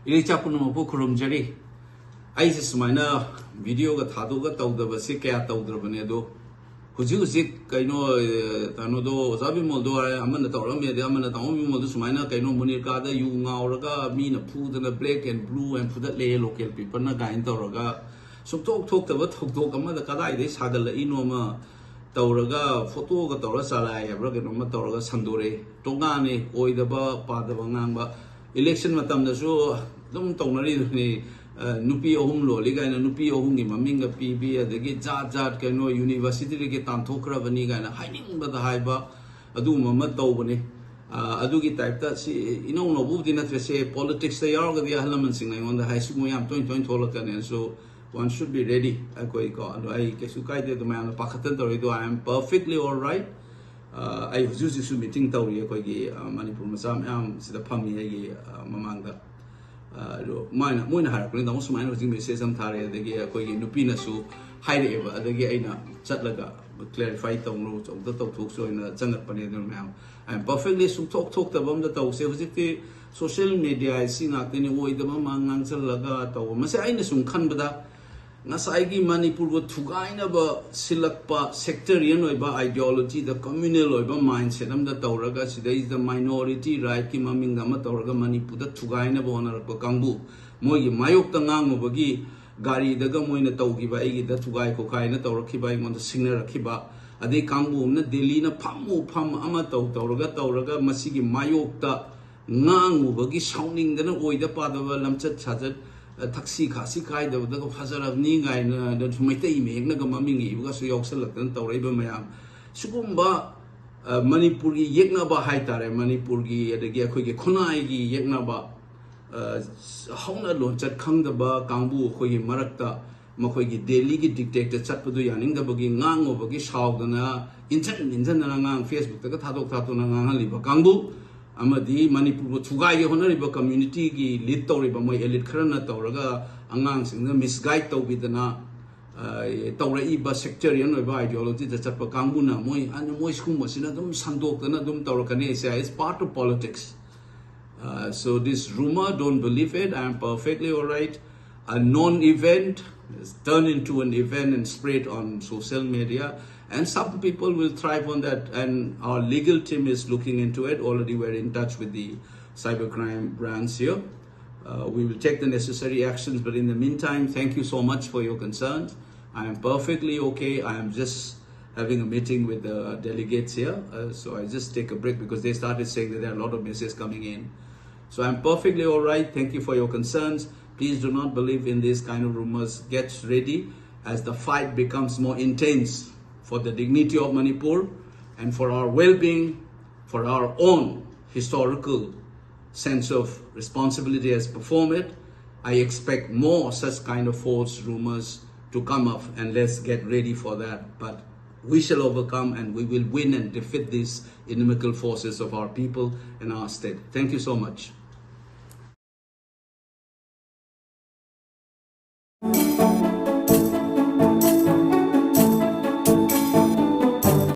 Ilichapunapu Kurumjari. I just minor video got Haduga Tau the Vasika Tau Drabanedo. Huzik, Kaino, Tanodo, Zabimoldo, Amanatorami, the Amanatomi Modus Minor, Kaino Munikada, Auraga, mean a put and a black and blue and put that lay local people, Naga in Toraga. So talk about Tokama, the Kadai, this had a Inoma. Tauraga, photo ga Taura Salai, Raganoma Tauraga Sandore, Tongani, Oidaba, Padavangamba, election Matamdasu, don't Tonari, Nupi Ohumlo, Liga and Nupi Ohungi, Maminga PB, the Gate Zat Kano University, get Tokra Vaniga and hiding by the Haiba, Aduma Matobani, Adugi type that, you know, no moved in to say politics, they are the elements on the high school, I'm 20 and so. One should be ready. I am perfectly alright. I was used to meeting Tauri, Manipur Masam, the Pami, Mamanga. Mine, Moon Harper, the most mine was in the Sesam Tari, the Kogi Nupina, so high ever, the Gaina, Chatlaga, but clarify the roads of the talk so in a Sandorakpa. I am perfectly so talked about the talk. Social media, I see not any way the Mamang Laga, Masai Sun Kanbada. Nasaigi Manipur go Tugaina ba Silakpa sectarian oiba ideology, the communal oiba mindset, the Tauraga, there is the minority right, Kimamingama Tauraga Manipur, the Tugaina Bonarapa Kambu, Moy Mayok Tangang Bagi, Gari, the Gamoina Taugiba, the Tugai Kokaina, Taurakiba, on the Singer Kiba, Ade Kambu, Delina Pamu, Pam Amato, Tauraga, Masigi Mayokta, Nangu, Bagi sounding the Oida Padava, Lamchat Chazat. Taxi Kasi Kai, the Hazard of Ninga, the Tumete, Nagamingi, because we also looked at Touriba Mayam. Sukumba Manipuri, Yegnaba Haitare, Manipurgi, the Giakogi, Kunaigi, Yegnaba, Hona Lonchat Kangaba, Kambu, Hoyi Marakta, Makogi, Deligi dictator, Chapadu Yaning, the Bagi Nang over Gishawdana, Intanang, Facebook, the Tato Tatunang, Liba Kambu. Amadi Manipur Tugai Honorable Community Litoriba Moy Elite Krana Tauraga Angang Sing the misguide to with the na Tauraiba sectarian ideology the Chapakanguna Moy and Moiskum was in a dum Sandokana dum Taurakanesa is part of politics. So this rumor, don't believe it, I am perfectly alright. A non-event is turned into an event and spread on social media. And some people will thrive on that, and our legal team is looking into it. Already we're in touch with the cybercrime branch here. We will take the necessary actions, but in the meantime, thank you so much for your concerns. I am perfectly okay. I am just having a meeting with the delegates here. So I just take a break because they started saying that there are a lot of messages coming in. So I'm perfectly all right. Thank you for your concerns. Please do not believe in these kind of rumors. Get ready as the fight becomes more intense for the dignity of Manipur and for our well-being, for our own historical sense of responsibility as perform it. I expect more such kind of false rumors to come up, and let's get ready for that. But we shall overcome and we will win and defeat these inimical forces of our people and our state. Thank you so much.